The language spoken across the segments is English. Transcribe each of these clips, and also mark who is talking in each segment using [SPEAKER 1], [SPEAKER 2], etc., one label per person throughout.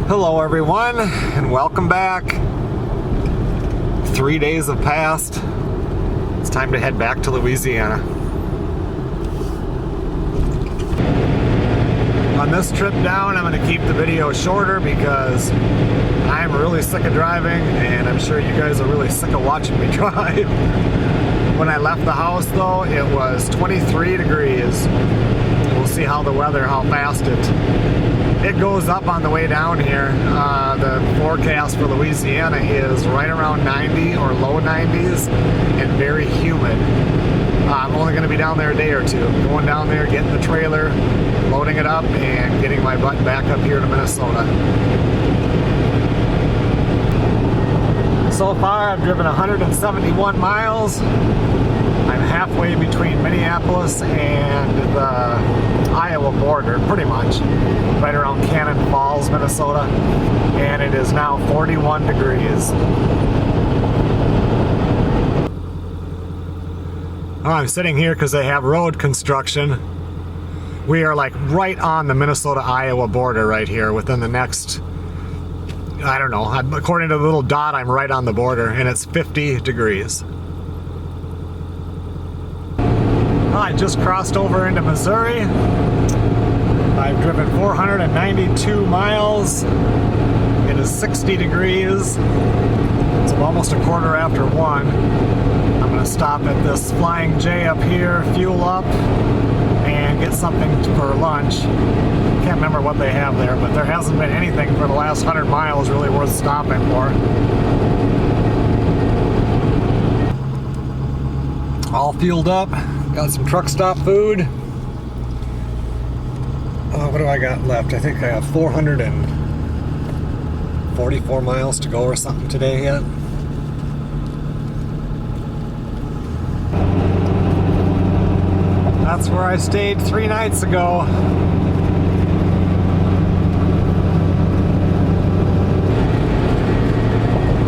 [SPEAKER 1] Hello everyone, and welcome back. 3 days have passed. It's time to head back to Louisiana. On this trip down, I'm going to keep the video shorter because I'm really sick of driving, and I'm sure you guys are really sick of watching me drive. When I left the house though, it was 23 degrees. We'll see how fast it goes up on the way down here. The forecast for Louisiana is right around 90 or low 90s and very humid. I'm only going to be down there a day or two. Going down there, getting the trailer, loading it up, and getting my butt back up here to Minnesota. So far, I've driven 171 miles. I'm halfway between Minneapolis and the Iowa border, pretty much, right around Cannon Falls, Minnesota, and it is now 41 degrees. I'm sitting here because they have road construction. We are like right on the Minnesota-Iowa border right here within the next, I don't know, according to the little dot, I'm right on the border, and it's 50 degrees. I just crossed over into Missouri. I've driven 492 miles. It is 60 degrees. It's almost a quarter after 1. I'm going to stop at this Flying J up here, fuel up, and get something for lunch. Can't remember what they have there, but there hasn't been anything for the last 100 miles really worth stopping for. All fueled up. Got some truck stop food. What do I got left? I think I have 444 miles to go or something today yet. That's where I stayed 3 nights ago.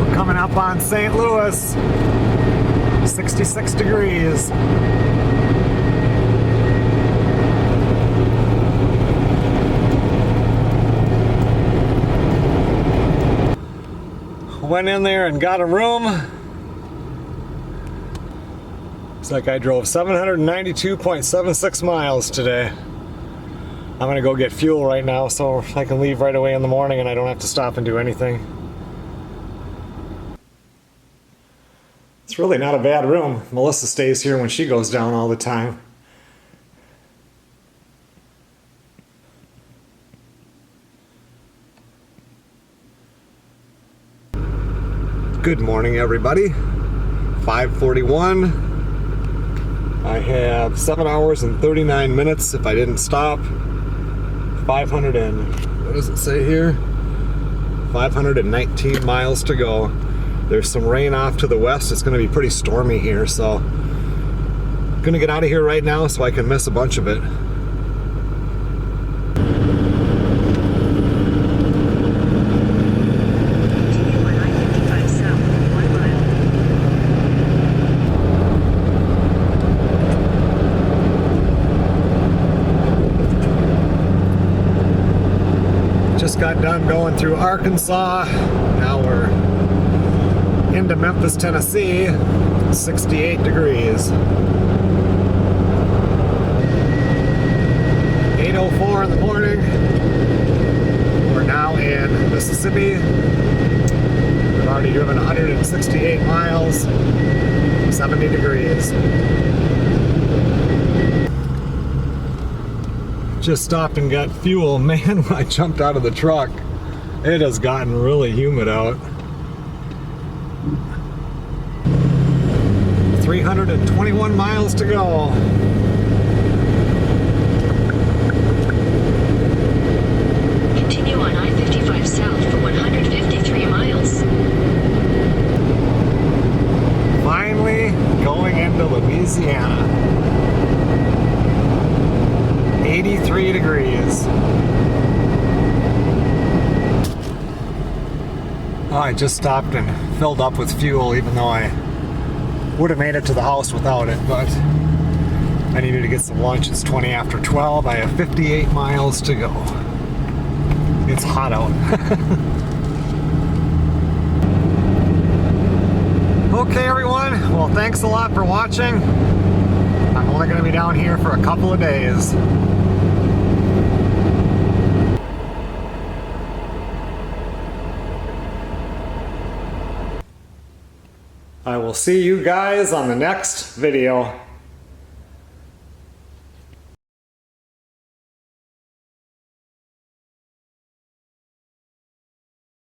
[SPEAKER 1] We're coming up on St. Louis. 66 degrees. Went in there and got a room. It's like I drove 792.76 miles today. I'm gonna go get fuel right now so I can leave right away in the morning and I don't have to stop and do anything. It's really not a bad room. Melissa stays here when she goes down all the time. Good morning, everybody. 5:41. I have 7 hours and 39 minutes if I didn't stop. 500 and, what does it say here? 519 miles to go. There's some rain off to the west. It's going to be pretty stormy here, so I'm going to get out of here right now so I can miss a bunch of it. Just got done going through Arkansas. Now we're into Memphis, Tennessee. 68 degrees. 8:04 in the morning. We're now in Mississippi. We've already driven 168 miles. 70 degrees. Just stopped and got fuel. Man, when I jumped out of the truck, it has gotten really humid out. 321 miles to go.
[SPEAKER 2] Continue on I-55 south for 153 miles.
[SPEAKER 1] Finally going into Louisiana. 83 degrees. I just stopped and filled up with fuel, even though I would have made it to the house without it, but I needed to get some lunch. It's 20 after 12. I have 58 miles to go. It's hot out. Okay, everyone. Well, thanks a lot for watching. I'm only going to be down here for a couple of days. I will see you guys on the next video.